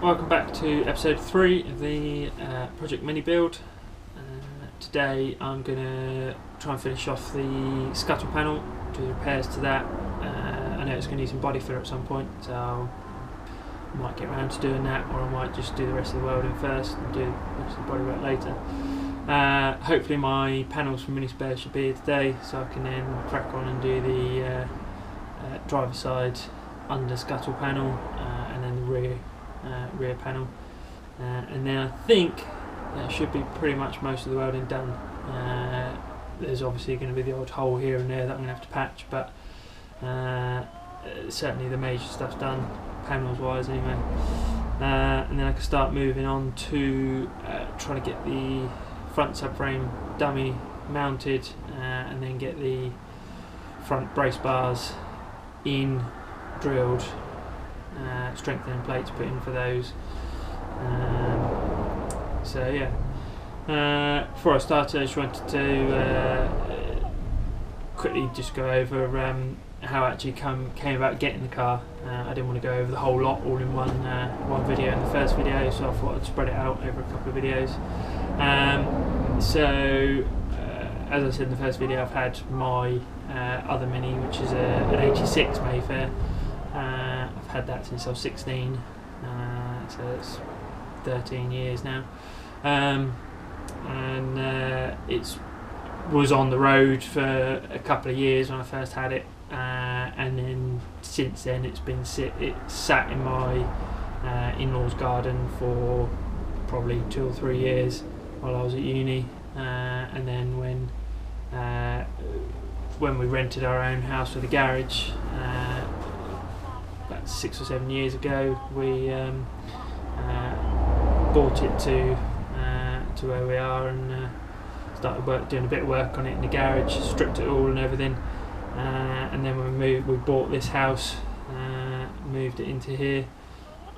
welcome back to episode 3 of the project mini build. Today I'm going to try and finish off the scuttle panel, do the repairs to that. I know it's going to need some body filler at some point, so I might get around to doing that, or I might just do the rest of the welding first and do the rest of the body work later. Hopefully my panels from Mini Spare should be here today, so I can then crack on and do the driver side under scuttle panel and then the rear panel, and then I think that should be pretty much most of the welding done. There's obviously going to be the odd hole here and there that I'm going to have to patch, but certainly the major stuff's done, panels wise anyway. And then I can start moving on to trying to get the front subframe dummy mounted, and then get the front brace bars in, drilled, strengthening plates put in for those. So yeah, before I start, I just wanted to quickly just go over how I actually came about getting the car. I didn't want to go over the whole lot all in one video in the first video, so I thought I'd spread it out over a couple of videos. As I said in the first video, I've had my other Mini, which is an 86 Mayfair. I've had that since I was 16, so it's 13 years now, and it was on the road for a couple of years when I first had it, and then since then it's been sat in my in-laws garden for probably 2 or 3 years while I was at uni, and then when we rented our own house with a garage about 6 or 7 years ago, we bought it to where we are, and started doing a bit of work on it in the garage, stripped it all and everything, and then when we bought this house, moved it into here,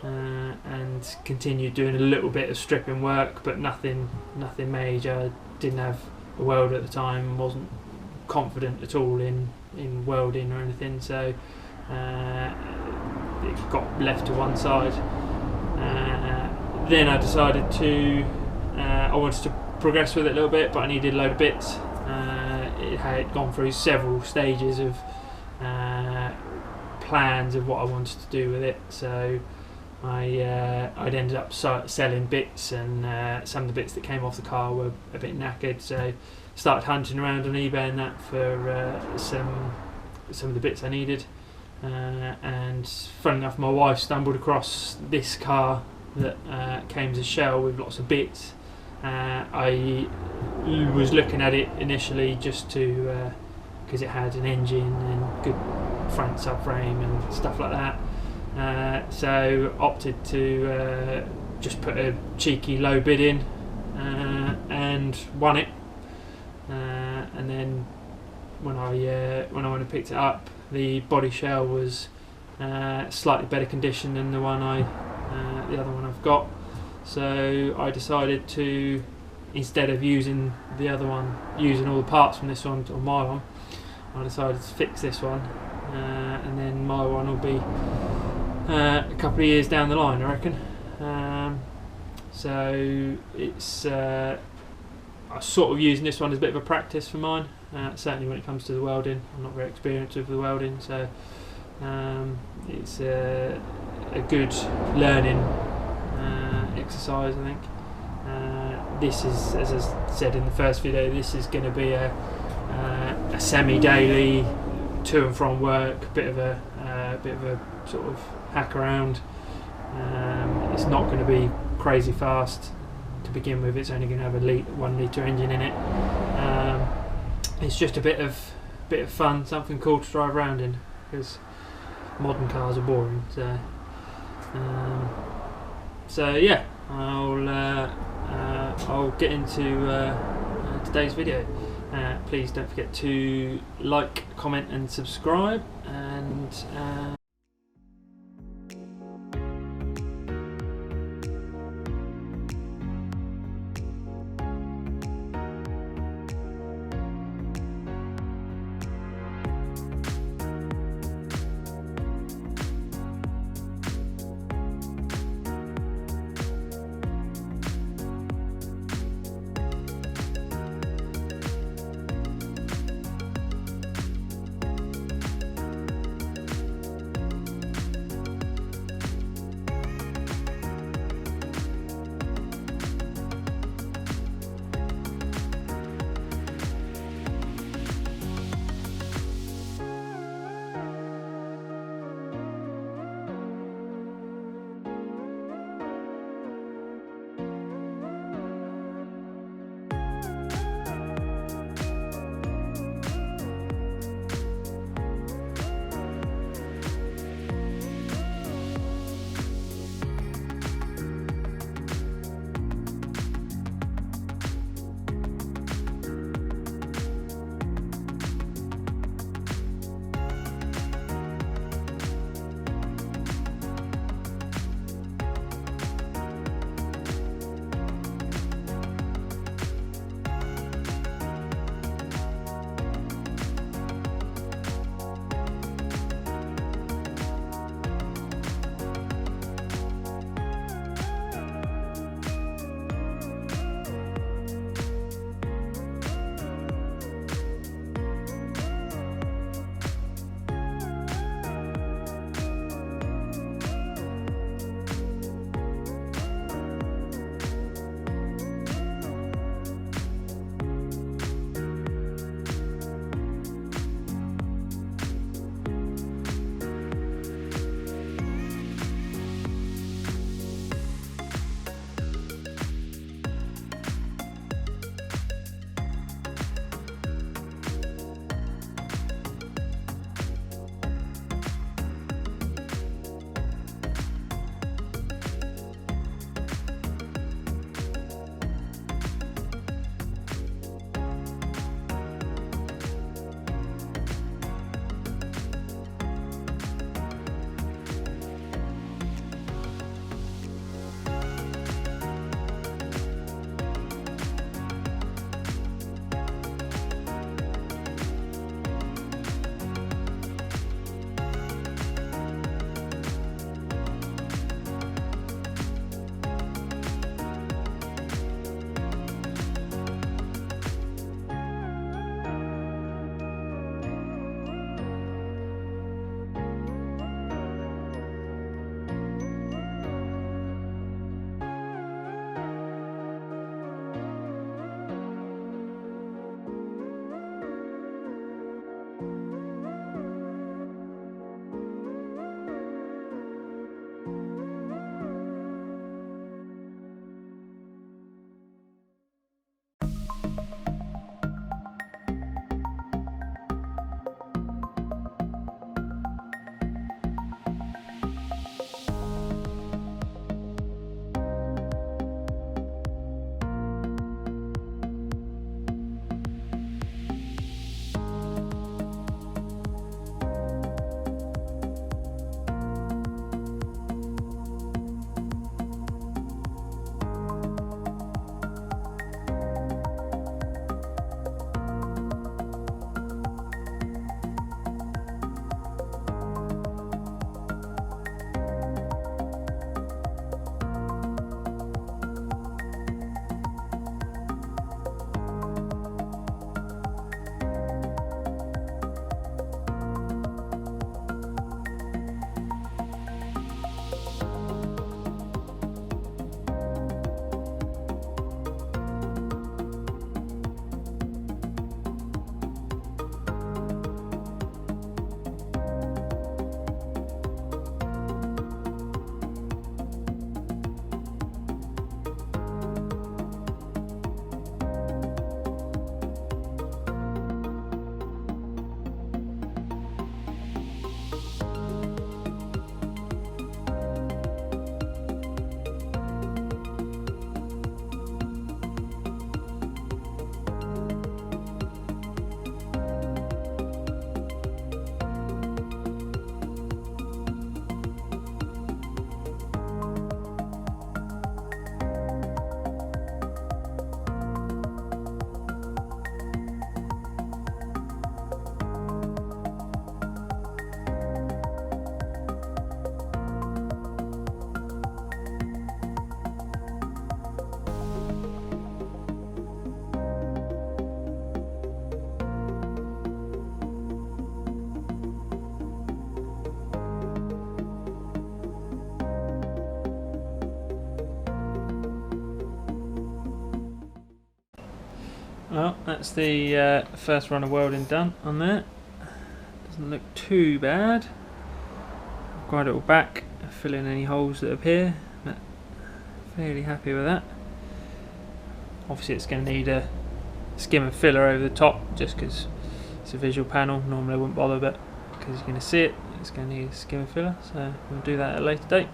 and continued doing a little bit of stripping work, but nothing major. Didn't have a welder at the time, wasn't confident at all in welding or anything, so it got left to one side. Then I decided I wanted to progress with it a little bit, but I needed a load of bits. It had gone through several stages of plans of what I wanted to do with it, so I'd ended up selling bits, and some of the bits that came off the car were a bit knackered, so started hunting around on eBay and that for some of the bits I needed. And funny enough, my wife stumbled across this car that came as a shell with lots of bits. I was looking at it initially just to because it had an engine and good front subframe and stuff like that, so opted to just put a cheeky low bid in, and won it. And then when I went and picked it up, the body shell was slightly better condition than the other one I've got. So I decided to, instead of using the other one, using all the parts from this one on my one, I decided to fix this one, and then my one will be a couple of years down the line, I reckon. So it's I'm sort of using this one as a bit of a practice for mine. Certainly when it comes to the welding, I'm not very experienced with the welding, so it's a good learning exercise, I think. This is, as I said in the first video, this is going to be a semi-daily to and from work, a bit of a sort of hack around. It's not going to be crazy fast to begin with. It's only going to have a 1 litre engine in it. It's just a bit of fun, something cool to drive around in, because modern cars are boring. So yeah, I'll get into today's video. Please don't forget to like, comment and subscribe, and Well, that's the first run of welding done on there. Doesn't look too bad. Grind it all back, fill in any holes that appear, but fairly happy with that. Obviously it's going to need a skim and filler over the top just because it's a visual panel. Normally I wouldn't bother, but because you're going to see it, it's going to need a skim and filler, so we'll do that at a later date.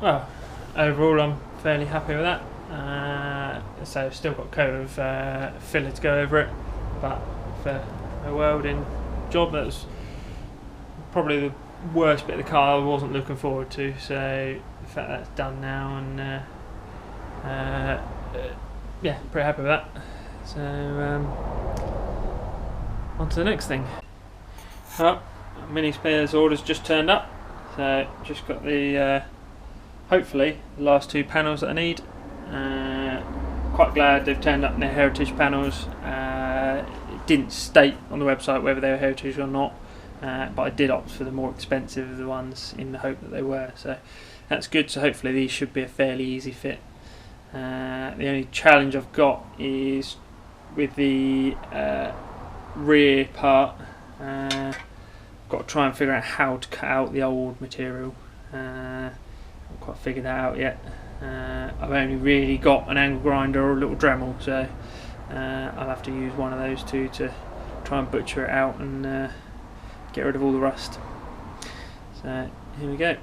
Well, overall I'm fairly happy with that. So I've still got a coat of filler to go over it, but for a welding job, that's probably the worst bit of the car I wasn't looking forward to. So the fact that's done now, and yeah, pretty happy with that. So on to the next thing. Well, mini spares orders just turned up, so just got the hopefully the last two panels that I need. quite glad they've turned up in their heritage panels. It didn't state on the website whether they were heritage or not, but I did opt for the more expensive of the ones in the hope that they were, so that's good. So hopefully these should be a fairly easy fit. The only challenge I've got is with the rear part. I've got to try and figure out how to cut out the old material. I haven't quite figured that out yet. I've only really got an angle grinder or a little Dremel, so I'll have to use one of those two to try and butcher it out and get rid of all the rust. So here we go.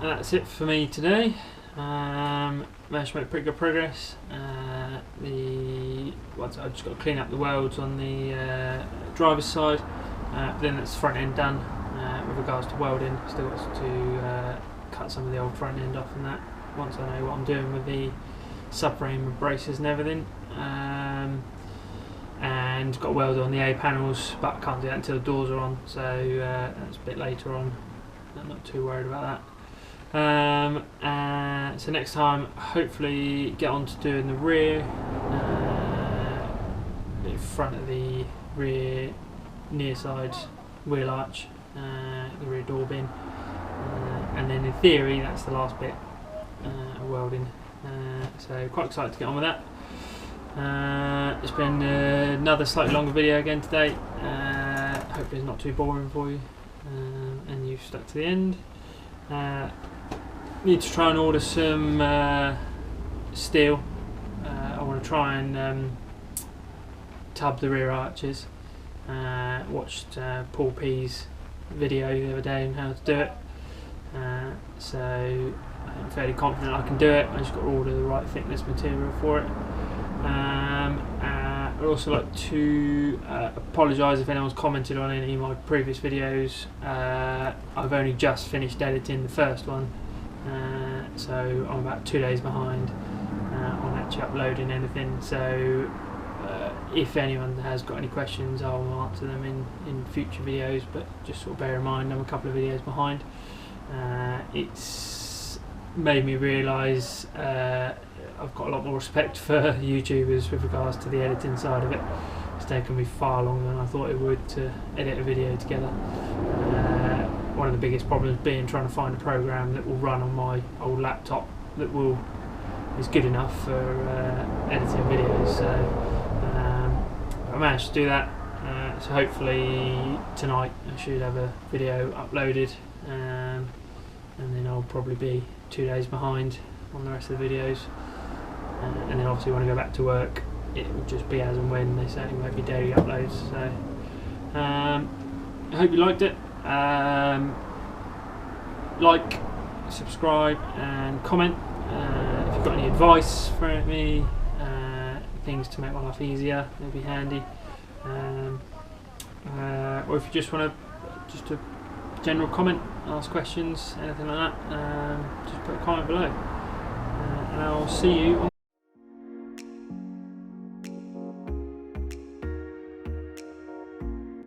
that's it for me today. Managed to make pretty good progress. I've just got to clean up the welds on the driver's side, but then that's front end done. With regards to welding, still got to cut some of the old front end off and that, once I know what I'm doing with the subframe braces and everything. And got welded on the A panels, but I can't do that until the doors are on, so that's a bit later on. I'm not too worried about that. So next time, hopefully get on to doing the rear, the front of the rear near side wheel arch, the rear door bin, and then in theory that's the last bit of welding. So quite excited to get on with that. It's been another slightly longer video again today. Hopefully it's not too boring for you, and you've stuck to the end. Need to try and order some steel. I want to try and tub the rear arches. Watched Paul P's video the other day on how to do it, so I'm fairly confident I can do it. I just got to order the right thickness material for it. I'd also like to apologise if anyone's commented on any of my previous videos. I've only just finished editing the first one, so I'm about 2 days behind on actually uploading anything. So if anyone has got any questions, I'll answer them in future videos, but just sort of bear in mind I'm a couple of videos behind. It's made me realise I've got a lot more respect for YouTubers with regards to the editing side of it. It's taken me far longer than I thought it would to edit a video together. One of the biggest problems being trying to find a program that will run on my old laptop that is good enough for editing videos. So I managed to do that. So hopefully tonight I should have a video uploaded, and then I'll probably be 2 days behind on the rest of the videos. And then obviously when I go back to work, it will just be as and when. They certainly won't be daily uploads. So I hope you liked it. Like, subscribe and comment. If you've got any advice for me, things to make my life easier, it'll be handy. Or if you just want a general comment, ask questions, anything like that, just put a comment below. And I'll see you on